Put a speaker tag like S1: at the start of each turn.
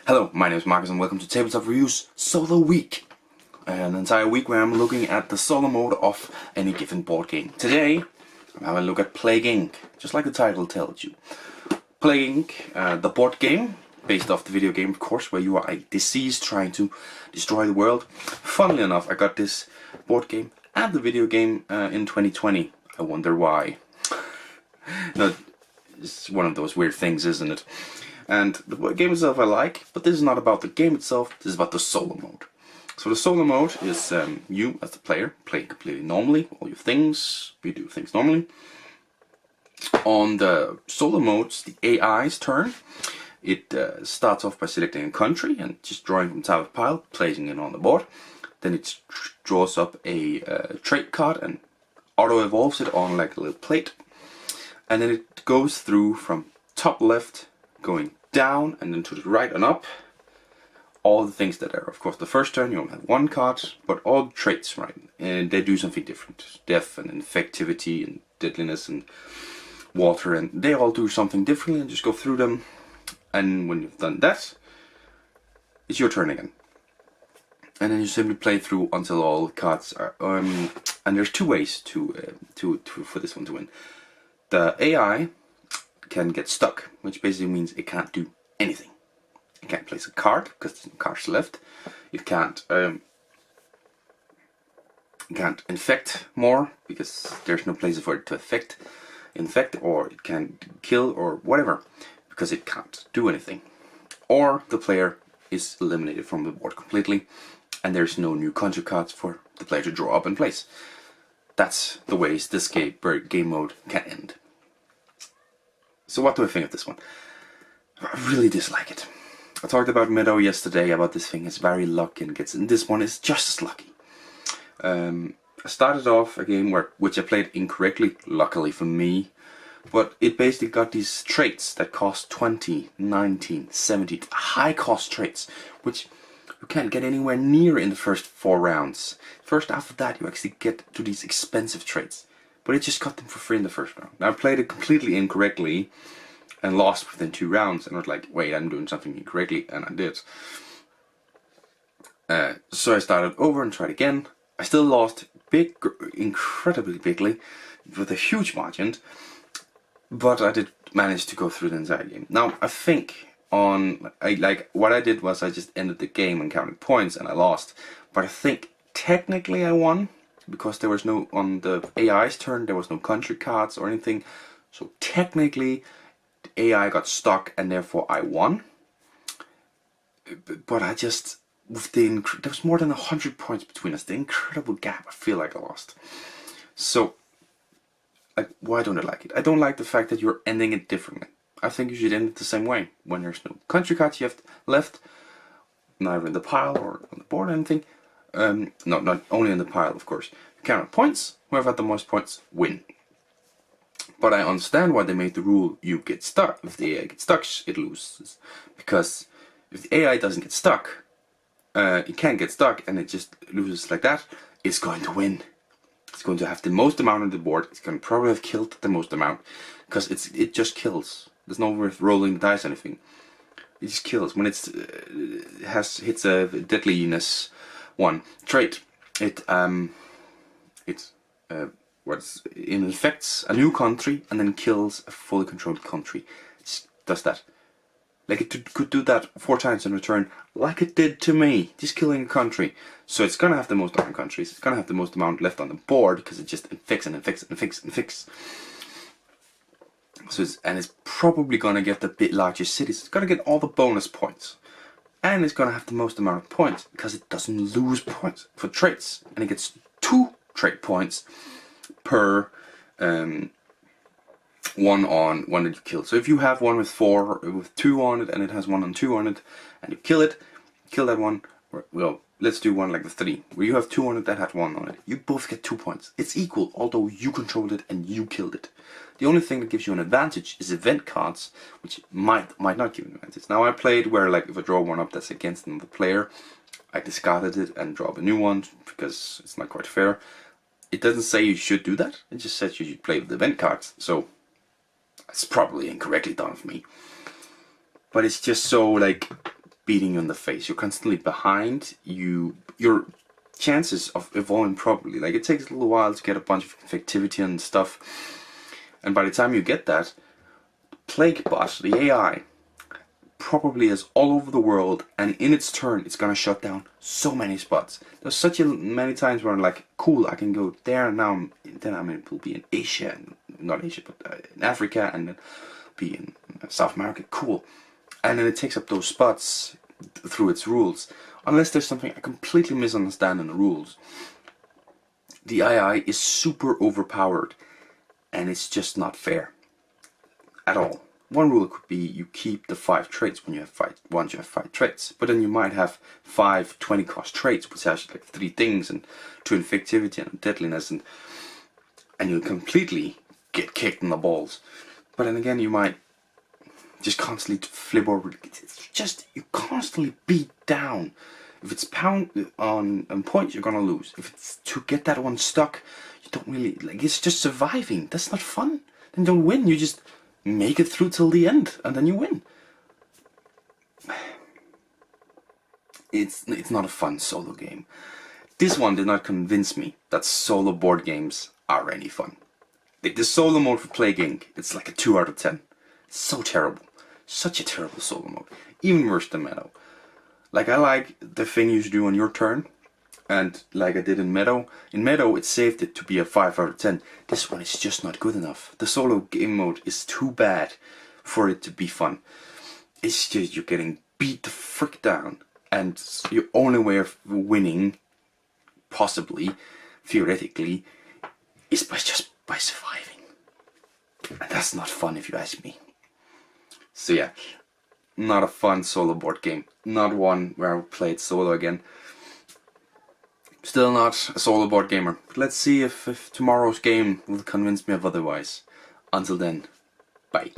S1: Hello, my name is Marcus and welcome to Tabletop Reviews Solo Week. An entire week where I'm looking at the solo mode of any given board game. Today, I'm having a look at Plague Inc., just like the title tells you. Plague Inc., the board game, based off the video game of course, where you are a disease trying to destroy the world. Funnily enough, I got this board game and the video game in 2020. I wonder why. No, it's one of those weird things, isn't it? And the game itself I like, but this is not about the game itself, this is about the solo mode. So the solo mode is you as the player playing completely normally, all your things, we do things normally. On the solo modes, the AI's turn, it starts off by selecting a country and just drawing from top of the pile, placing it on the board. Then it draws up a trait card and auto-evolves it on like a little plate. And then it goes through from top left, going down and then to the right and up. All the things that are, of course, the first turn you only have one card, but all the traits, right? And they do something different. Death and infectivity and deadliness and water, and they all do something differently, and just go through them. And when you've done that, it's your turn again. And then you simply play through until all the cards are. And there's two ways for this one to win. The AI can get stuck, which basically means it can't do anything. It can't place a card because there's no cards left. It can't infect more because there's no place for it to infect, or it can't kill or whatever because it can't do anything. Or the player is eliminated from the board completely, and there's no new country cards for the player to draw up and place. That's the ways this game mode can end. So what do I think of this one? I really dislike it. I talked about Meadow yesterday, about this thing is very lucky and this one is just as lucky. I started off a game which I played incorrectly, luckily for me, but it basically got these traits that cost 20, 19, 70, high cost traits, which you can't get anywhere near in the first 4 rounds. First after that you actually get to these expensive traits. But it just got them for free in the first round. Now I played it completely incorrectly and lost within 2 rounds, and I was like, wait, I'm doing something incorrectly, and I did. So I started over and tried again. I still lost incredibly bigly, with a huge margin, but I did manage to go through the entire game. Now I think what I did was I just ended the game and counted points, and I lost. But I think technically I won, because there was no, on the AI's turn, there was no country cards or anything. So technically, the AI got stuck and therefore I won. But I just, there was more than 100 points between us. The incredible gap, I feel like I lost. So, why don't I like it? I don't like the fact that you're ending it differently. I think you should end it the same way. When there's no country cards you have left, neither in the pile or on the board or anything. No, not only in the pile, of course. Count points. Whoever had the most points win. But I understand why they made the rule you get stuck. If the AI gets stuck, it loses. Because if the AI doesn't get stuck, it can't get stuck and it just loses like that, it's going to win. It's going to have the most amount on the board. It's going to probably have killed the most amount. Because it just kills. There's no worth rolling the dice or anything. It just kills. When hits a deadliness 1 trait, it infects a new country and then kills a fully controlled country. It does that. Like it could do that 4 times in return, like it did to me, just killing a country. So it's gonna have the most amount of countries. It's gonna have the most amount left on the board because it just infects and infects and infects and infects. So it's probably gonna get the bit larger cities. It's gonna get all the bonus points. And it's gonna have the most amount of points because it doesn't lose points for traits, and it gets 2 trait points per one on one that you kill. So if you have one with 2 on it, and it has 1 on 2 on it, and you kill that one. Well, let's do one like the 3, where you have 2 on it that had 1 on it. You both get 2 points. It's equal, although you controlled it and you killed it. The only thing that gives you an advantage is event cards, which might not give you an advantage. Now I played where, like, if I draw one up that's against another player, I discarded it and draw a new one because it's not quite fair. It doesn't say you should do that. It just says you should play with the event cards. So it's probably incorrectly done for me. But it's just so, like, beating you in the face. You're constantly behind. Your chances of evolving properly, like, it takes a little while to get a bunch of effectivity and stuff. And by the time you get that, Plague bot, the AI, probably is all over the world, and in its turn it's gonna shut down so many spots. There's such many times where I'm like, cool, I can go there, and now then I'm will be in Asia, not Asia, but in Africa, and then be in South America, cool. And then it takes up those spots through its rules, unless there's something I completely misunderstand in the rules. The AI is super overpowered, and it's just not fair at all. One rule could be you keep the 5 traits when you have 5, once you have 5 traits, but then you might have 5 20 cost traits, which has like 3 things and 2 effectivity and deadliness, and you'll completely get kicked in the balls. But then again, you might just constantly flip over. It's just, you constantly beat down. If it's pound on points, you're gonna lose. If it's to get that one stuck, you don't really, like, it's just surviving. That's not fun. Then you don't win, you just make it through till the end, and then you win. It's not a fun solo game. This one did not convince me that solo board games are any fun. Like, the solo mode for Plague Inc., it's like a 2 out of 10. It's so terrible. Such a terrible solo mode. Even worse than Meadow. Like, I like the thing you do on your turn, and like I did in Meadow. In Meadow, it saved it to be a 5 out of 10. This one is just not good enough. The solo game mode is too bad for it to be fun. It's just, you're getting beat the frick down, and your only way of winning, possibly, theoretically, is just by surviving. And that's not fun, if you ask me. So yeah, not a fun solo board game. Not one where I played solo again. Still not a solo board gamer. But let's see if tomorrow's game will convince me of otherwise. Until then, bye.